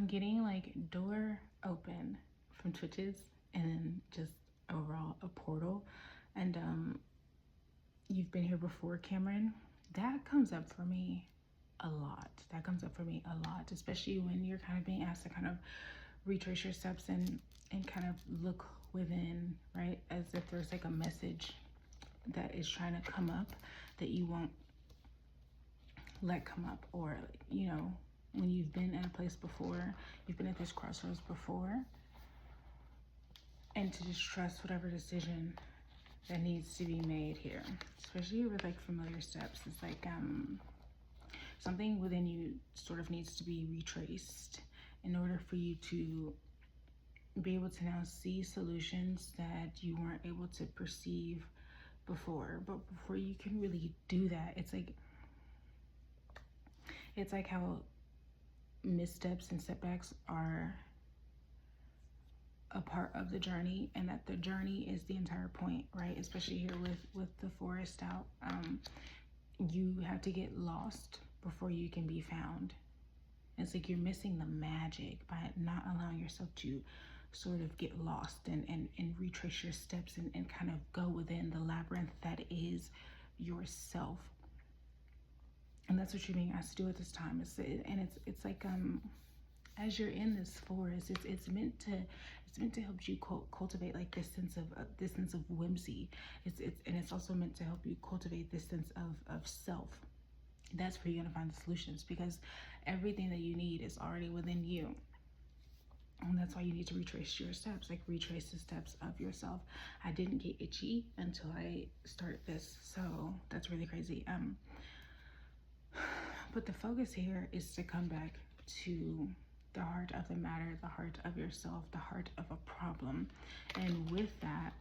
getting like door open from Twitches, and then just overall a portal. And you've been here before, Cameron. That comes up for me a lot. That comes up for me a lot, especially when you're kind of being asked to kind of retrace your steps and kind of look within, right? As if there's like a message that is trying to come up that you won't let come up, or you know, when you've been in a place before, you've been at this crossroads before, and to just trust whatever decision that needs to be made here, especially with like familiar steps. It's like something within you sort of needs to be retraced in order for you to be able to now see solutions that you weren't able to perceive before. But before you can really do that, it's like how missteps and setbacks are a part of the journey, and that the journey is the entire point, right? Especially here with the forest out. You have to get lost before you can be found. It's like you're missing the magic by not allowing yourself to sort of get lost and retrace your steps and kind of go within the labyrinth that is yourself. And that's what you're being asked to do at this time. It's like as you're in this forest, it's meant to help you cultivate like this sense of whimsy. It's also meant to help you cultivate this sense of self. That's where you're gonna find the solutions, because everything that you need is already within you. And that's why you need to retrace your steps, like retrace the steps of yourself. I didn't get itchy until I start this, so that's really crazy. But the focus here is to come back to the heart of the matter, the heart of yourself, the heart of a problem. And with that,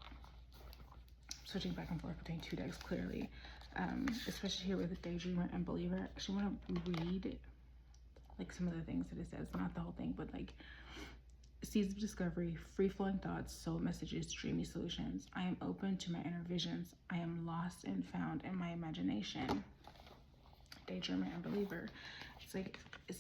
switching back and forth between two decks clearly, especially here with the Daydreamer and Believer, I actually want to read like some of the things that it says, not the whole thing, but like seeds of discovery, free-flowing thoughts, soul messages, dreamy solutions. I am open to my inner visions. I am lost and found in my imagination. Daydreamer and Believer. It's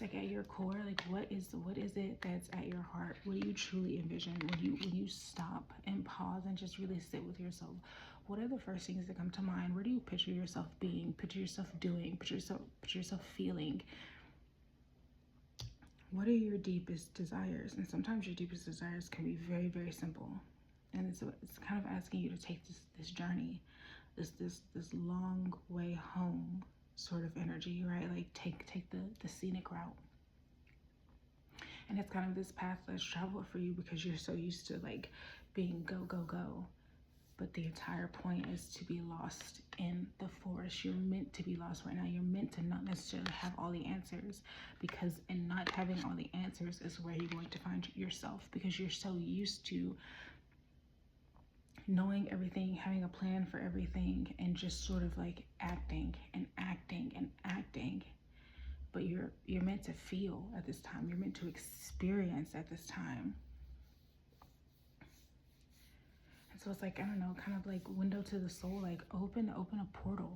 like at your core, like what is it that's at your heart? What do you truly envision when you stop and pause and just really sit with yourself? What are the first things that come to mind? Where do you picture yourself being, picture yourself doing, picture yourself feeling? What are your deepest desires? And sometimes your deepest desires can be very, very simple. And it's kind of asking you to take this journey, this long way home sort of energy, right? Like take the scenic route. And it's kind of this path less traveled for you because you're so used to like being go, go, go. But the entire point is to be lost in the forest. You're meant to be lost right now. You're meant to not necessarily have all the answers, because in not having all the answers is where you're going to find yourself, because you're so used to knowing everything, having a plan for everything, and just sort of like acting and acting and acting. But you're meant to feel at this time. You're meant to experience at this time. And so it's like, I don't know, kind of like window to the soul, like open a portal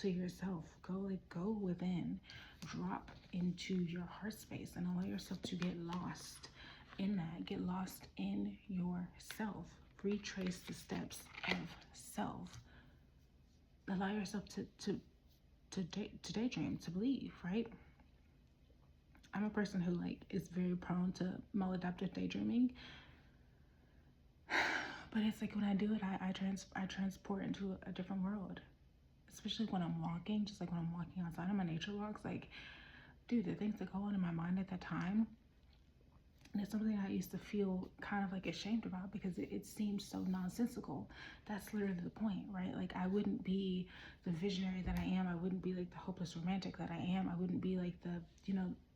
to yourself. Go within, drop into your heart space and allow yourself to get lost in that. Get lost in yourself. Retrace the steps of self. Allow yourself to daydream, to believe, right? I'm a person who like is very prone to maladaptive daydreaming, but it's like when I do it, I transport into a different world, especially when I'm walking. Just like when I'm walking outside on my nature walks, like, dude, the things that go on in my mind at that time. And it's something I used to feel kind of like ashamed about, because it seems so nonsensical. That's literally the point, right? Like I wouldn't be the visionary that I am. I wouldn't be like the hopeless romantic that I am. I wouldn't be like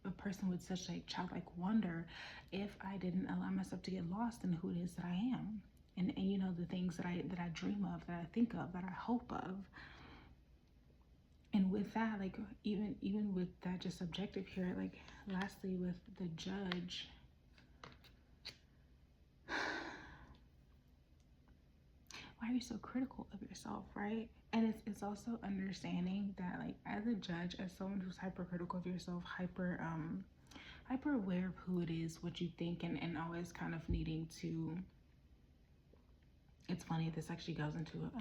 a person with such like childlike wonder if I didn't allow myself to get lost in who it is that I am. And you know, the things that I dream of, that I think of, that I hope of. And with that, like even with that just subjective here, like lastly with the Judge, why are you so critical of yourself, right? And it's also understanding that like as a judge, as someone who's hypercritical of yourself, hyper hyper aware of who it is, what you think, and always kind of needing to. It's funny, this actually goes into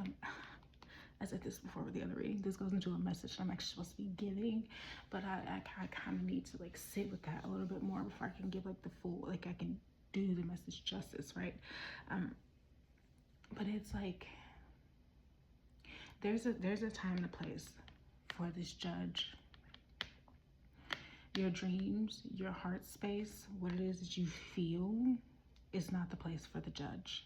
I said this before with the other reading, this goes into a message I'm actually supposed to be giving, but I kind of need to like sit with that a little bit more before I can give like the full, like I can do the message justice, right? But it's like there's a time and a place for this judge. Your dreams, your heart space, what it is that you feel is not the place for the judge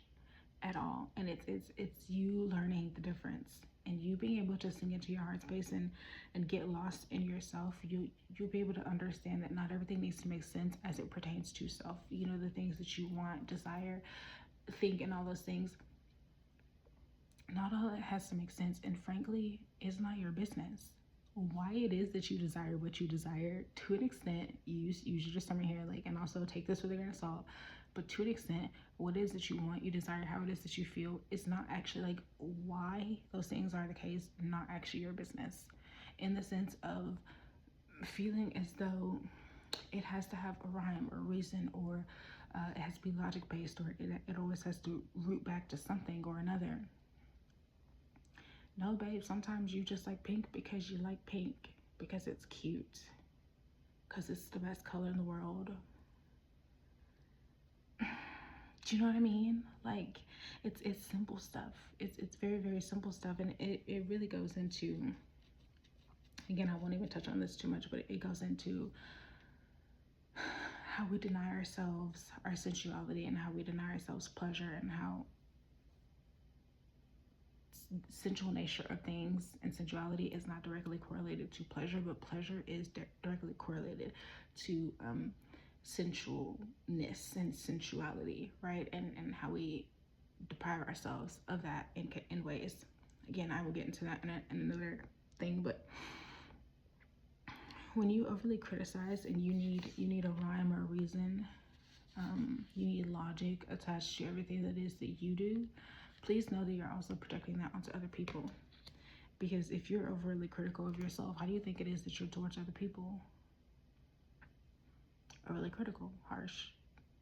at all. And it's you learning the difference and you being able to sink into your heart space and get lost in yourself. You'll be able to understand that not everything needs to make sense as it pertains to self. You know, the things that you want, desire, think, and all those things, not all that has to make sense, and frankly, it's not your business. Why it is that you desire what you desire, to an extent, use your discernment here, like, and also take this with a grain of salt, but to an extent, what it is that you want, you desire, how it is that you feel, it's not actually, like, why those things are the case, not actually your business, in the sense of feeling as though it has to have a rhyme or reason, or it has to be logic based, or it always has to root back to something or another. No, babe, sometimes you just like pink because you like pink, because it's cute, because it's the best color in the world. Do you know what I mean? Like, it's simple stuff. It's very, very simple stuff, and it really goes into, again, I won't even touch on this too much, but it goes into how we deny ourselves our sensuality, and how we deny ourselves pleasure, and how sensual nature of things and sensuality is not directly correlated to pleasure, but pleasure is directly correlated to sensualness and sensuality, right? And how we deprive ourselves of that in ways. Again, I will get into that in another thing, but when you overly criticize and you need a rhyme or a reason, you need logic attached to everything that is that you do, please know that you're also projecting that onto other people. Because if you're overly critical of yourself, how do you think it is that you're towards other people? Overly critical, harsh,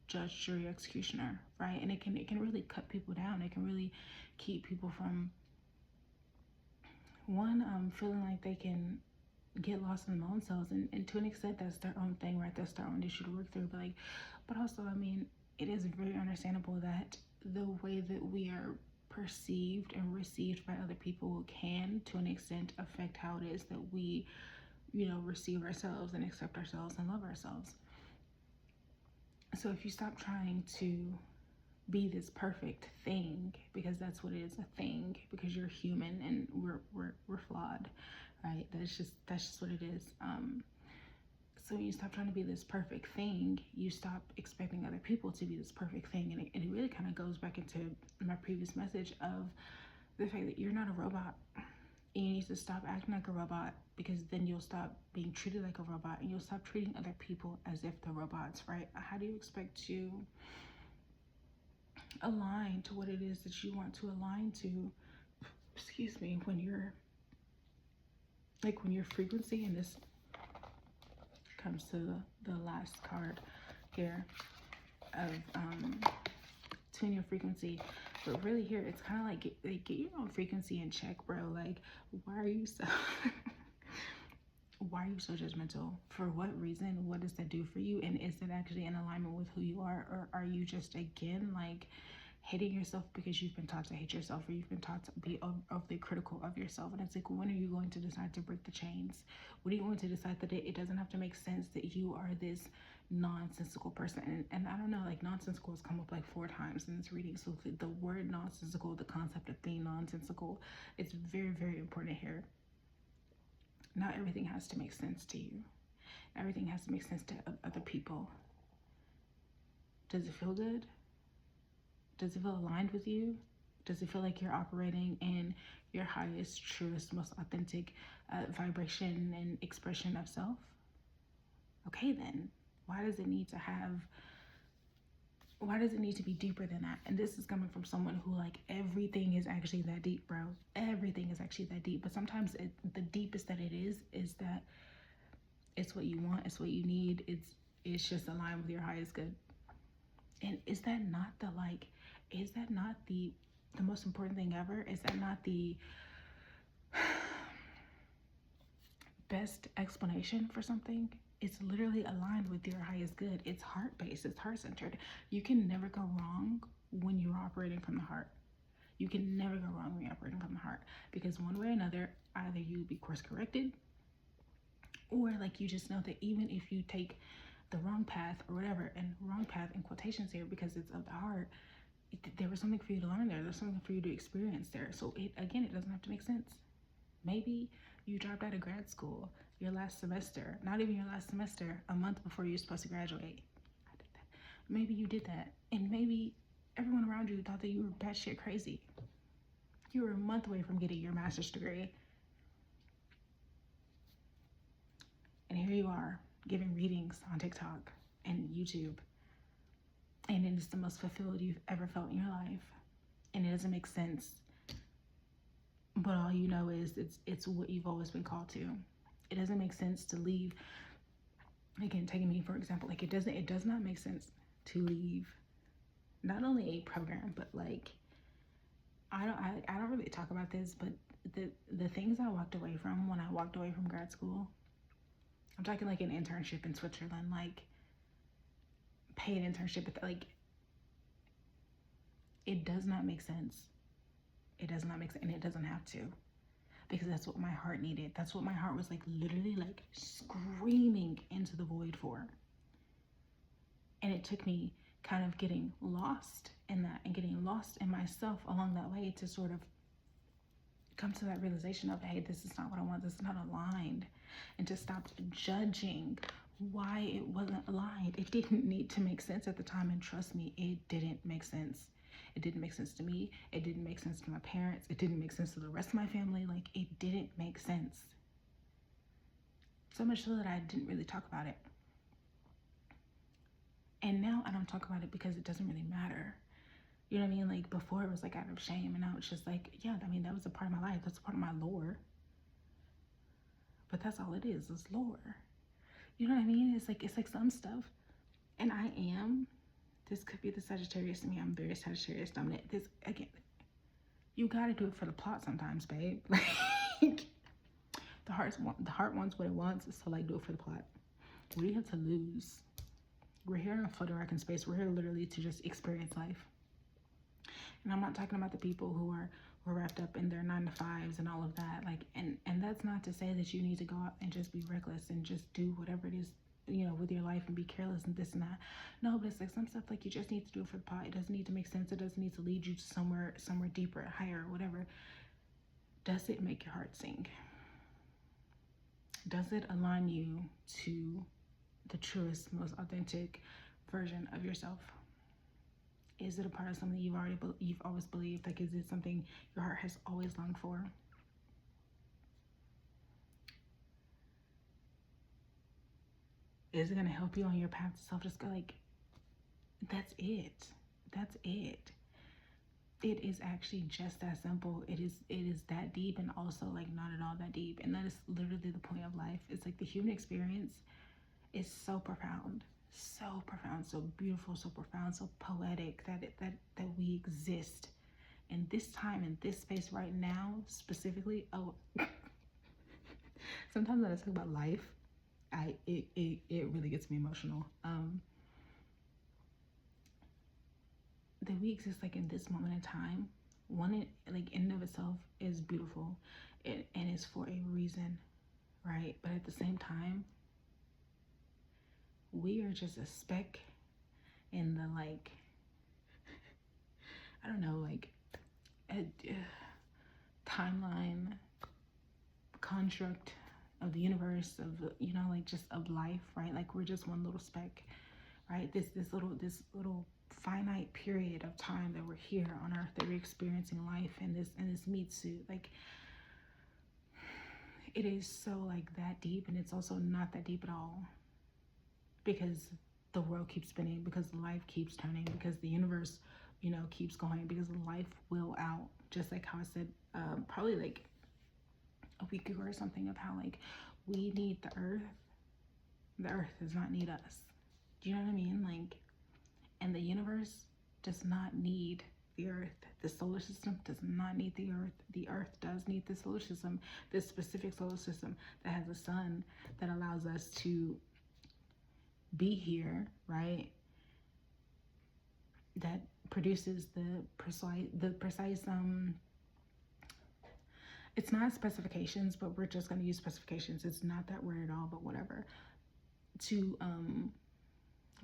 judge, jury, executioner, right? And it can really cut people down. It can really keep people from feeling like they can get lost in their own selves, and to an extent that's their own thing, right? That's their own issue to work through. But also, I mean, it is very understandable that the way that we are perceived and received by other people can, to an extent, affect how it is that we, receive ourselves and accept ourselves and love ourselves. So if you stop trying to be this perfect thing, because that's what it is, a thing, because you're human and we're flawed, right? That's just what it is. So when you stop trying to be this perfect thing, you stop expecting other people to be this perfect thing. And it really kind of goes back into my previous message of the fact that you're not a robot. And you need to stop acting like a robot, because then you'll stop being treated like a robot, and you'll stop treating other people as if they're robots, right? How do you expect to align to what it is that you want to align to, when your frequency, and this comes to the last card here of tune your frequency, but really here it's kind of like get your own frequency in check, bro. Like, why are you so judgmental? For what reason? What does that do for you? And is it actually in alignment with who you are, or are you just, again, like, hating yourself because you've been taught to hate yourself, or you've been taught to be overly critical of yourself? And it's like, when are you going to decide to break the chains? When are you going to decide that it doesn't have to make sense that you are this nonsensical person? And I don't know, like, nonsensical has come up like 4 times in this reading. So the word nonsensical, the concept of being nonsensical, it's very, very important here. Not everything has to make sense to you. Everything has to make sense to other people. Does it feel good? Does it feel aligned with you? Does it feel like you're operating in your highest, truest, most authentic vibration and expression of self? Okay, then why does it need to be deeper than that? And this is coming from someone who, like, everything is actually that deep, bro. Everything is actually that deep. But sometimes the deepest that it is that it's what you want, it's what you need, it's it's just aligned with your highest good. And is that not the most important thing ever? Is that not the best explanation for something? It's literally aligned with your highest good. It's heart-based, it's heart-centered. You can never go wrong when you're operating from the heart. You can never go wrong when you're operating from the heart, because one way or another, either you be course corrected, or like you just know that even if you take the wrong path or whatever, and wrong path in quotations here because it's of the heart, there was something for you to learn there. There's something for you to experience there. So it doesn't have to make sense. Maybe you dropped out of grad school your last semester, not even your last semester, a month before you're supposed to graduate. I did that. Maybe you did that, and maybe everyone around you thought that you were batshit crazy. You were a month away from getting your master's degree, and here you are giving readings on TikTok and YouTube, and it is the most fulfilled you've ever felt in your life, and it doesn't make sense, but all you know is it's what you've always been called to. It doesn't make sense to leave. Again, taking me for example, like it does not make sense to leave not only a program, but like I don't really talk about this, but the things I walked away from when I walked away from grad school, I'm talking like an internship in Switzerland, like paid internship, but like it does not make sense. It does not make sense, and it doesn't have to, because that's what my heart needed. That's what my heart was like literally like screaming into the void for. And it took me kind of getting lost in that and getting lost in myself along that way to sort of come to that realization of, hey, this is not what I want. This is not aligned. And to stop judging why it wasn't aligned. It didn't need to make sense at the time. And trust me, it didn't make sense. It didn't make sense to me. It didn't make sense to my parents. It didn't make sense to the rest of my family. Like, it didn't make sense. So much so that I didn't really talk about it. And now I don't talk about it because it doesn't really matter. You know what I mean? Like, before it was like out of shame, and now it's just like, yeah, I mean, that was a part of my life. That's a part of my lore. But that's all it is lore. You know what I mean? It's like some stuff. And this could be the Sagittarius in me. I'm very Sagittarius dominant. This, again, you gotta do it for the plot sometimes, babe. Like, the heart wants what it wants, so like, do it for the plot. What do you have to lose? We're here in a floating rock in space. We're here literally to just experience life. And I'm not talking about the people who are wrapped up in their 9-to-5s and all of that. Like, and that's not to say that you need to go out and just be reckless and just do whatever it is, you know, with your life and be careless and this and that. No, but it's like some stuff like you just need to do it for the pot. It doesn't need to make sense. It doesn't need to lead you to somewhere deeper, higher, whatever. Does it make your heart sing? Does it align you to the truest, most authentic version of yourself? Is it a part of something you've always believed? Like, is it something your heart has always longed for? Is it going to help you on your path to self-discovery? Like, that's it. That's it. It is actually just that simple. It is that deep, and also like not at all that deep. And that is literally the point of life. It's like the human experience is so profound, so beautiful, so profound, so poetic that we exist in this time, in this space right now, specifically. Oh, sometimes when I talk about life, it really gets me emotional. That we exist like in this moment in time, like in and of itself is beautiful, and it's for a reason, right? But at the same time, we are just a speck in the, like, I don't know, like a timeline construct of the universe, of, you know, like just of life, right? Like, we're just one little speck, right? This little finite period of time that we're here on earth, that we're experiencing life in this meat suit. Like, it is so like that deep, and it's also not that deep at all, because the world keeps spinning, because life keeps turning, because the universe, you know, keeps going, because life will out. Just like how I said probably like a week ago or something, of how like we need the earth does not need us. Do you know what I mean? Like, and the universe does not need the earth. The solar system does not need the earth. The earth does need the solar system, this specific solar system that has a sun that allows us to be here, right? That produces the precise it's not specifications, but we're just going to use specifications. It's not that word at all, but whatever. To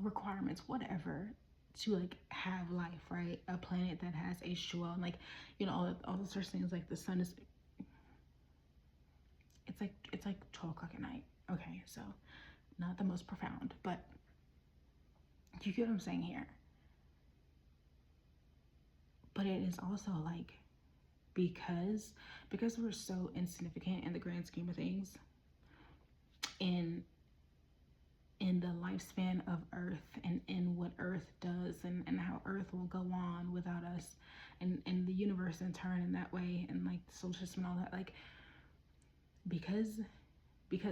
requirements, whatever, to like have life, right? A planet that has H2O, and like, you know, all those sorts of things. Like the sun is, it's like 12 o'clock at night. Okay, so not the most profound, but you get what I'm saying here. But it is also like, because we're so insignificant in the grand scheme of things, in the lifespan of Earth, and in what Earth does, and how Earth will go on without us, and the universe in turn in that way, and like the solar system and all that, like, because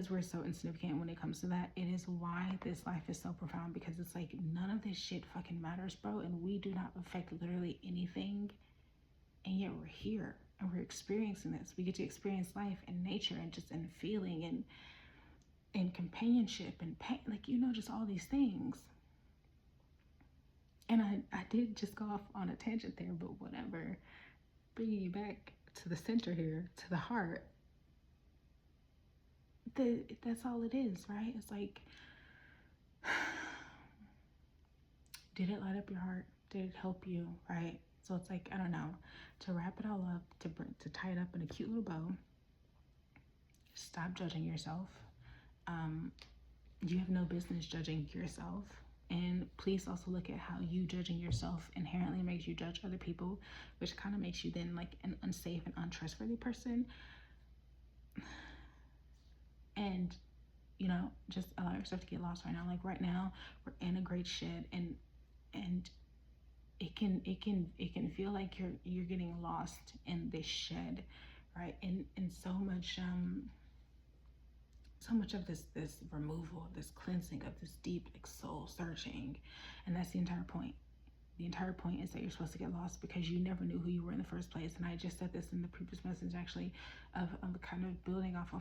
we're so insignificant when it comes to that, it is why this life is so profound, because it's like none of this shit fucking matters, bro, and we do not affect literally anything, and yet we're here and we're experiencing this. We get to experience life and nature and just in feeling and companionship and pain, like, you know, just all these things. And I did just go off on a tangent there, but whatever. Bringing you back to the center here, to the heart. That's all it is, right? It's like, did it light up your heart? Did it help you, right? So it's like, I don't know, to wrap it all up, to tie it up in a cute little bow. Stop judging yourself. You have no business judging yourself. And please also look at how you judging yourself inherently makes you judge other people, which kind of makes you then like an unsafe and untrustworthy person. And, you know, just allow yourself to get lost right now. Like right now, we're in a great shed, and it can feel like you're getting lost in this shed, right? And so much of this removal, this cleansing, of this deep like soul searching. And that's the entire point. The entire point is that you're supposed to get lost because you never knew who you were in the first place. And I just said this in the previous message, actually, of kind of building off a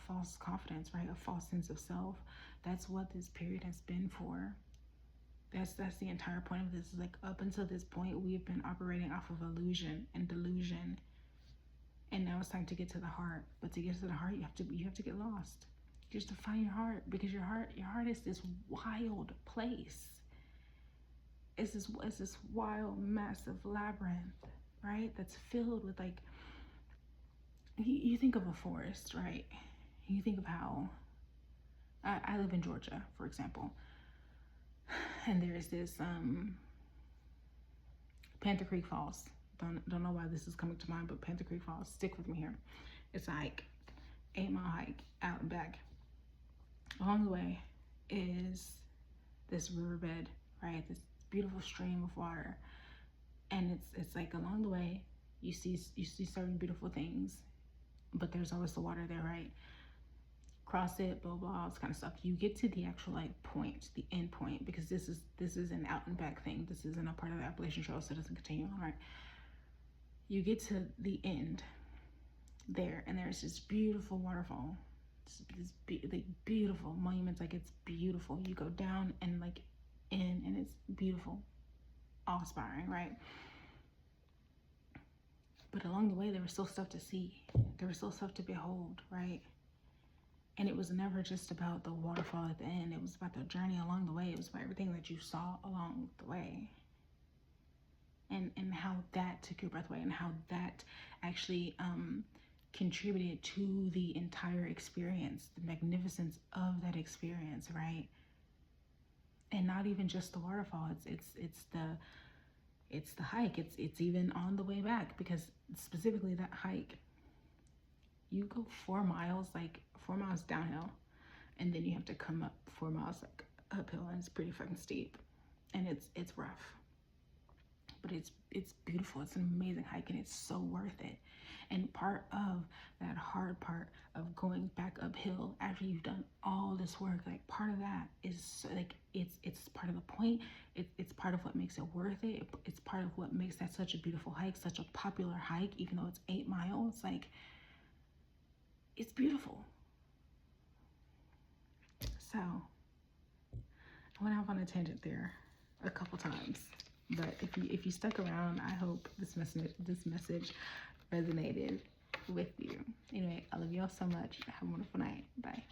false confidence, right? A false sense of self. That's what this period has been for. That's the entire point of this. Like, up until this point, we've been operating off of illusion and delusion. And now it's time to get to the heart. But to get to the heart, you have to get lost. Just to find your heart, because your heart is this wild place. It's this wild, massive labyrinth, right? That's filled with like, you think of a forest, right? You think of how I live in Georgia, for example, and there's this Panther Creek Falls. Don't know why this is coming to mind, but Panther Creek Falls. Stick with me here. It's a hike, 8-mile hike out and back. Along the way is this riverbed, right? This beautiful stream of water, and it's like along the way you see certain beautiful things, but there's always the water there, right? Cross it, blah blah, all this kind of stuff. You get to the actual like point, the end point, because this is an out and back thing. This isn't a part of the Appalachian Trail, so it doesn't continue on, right? You get to the end there, and there's this beautiful waterfall, this beautiful monuments. Like, it's beautiful. You go down and like in, and it's beautiful, awe-inspiring, right? But along the way, there was still stuff to see. There was still stuff to behold, right? And it was never just about the waterfall at the end. It was about the journey along the way. It was about everything that you saw along the way. And how that took your breath away, and how that actually contributed to the entire experience, the magnificence of that experience, right? And not even just the waterfall. It's the hike. It's even on the way back, because specifically that hike, you go 4 miles, like 4 miles downhill, and then you have to come up 4 miles like uphill, and it's pretty fucking steep, and it's rough. but it's beautiful. It's an amazing hike, and it's so worth it. And part of that hard part of going back uphill after you've done all this work, like part of that is like it's part of the point. It's part of what makes it worth it. It's part of what makes that such a beautiful hike, such a popular hike, even though it's 8 miles. Like, it's beautiful. So I went off on a tangent there a couple times, but if you stuck around, I hope this message resonated with you. Anyway, I love y'all so much. Have a wonderful night. Bye.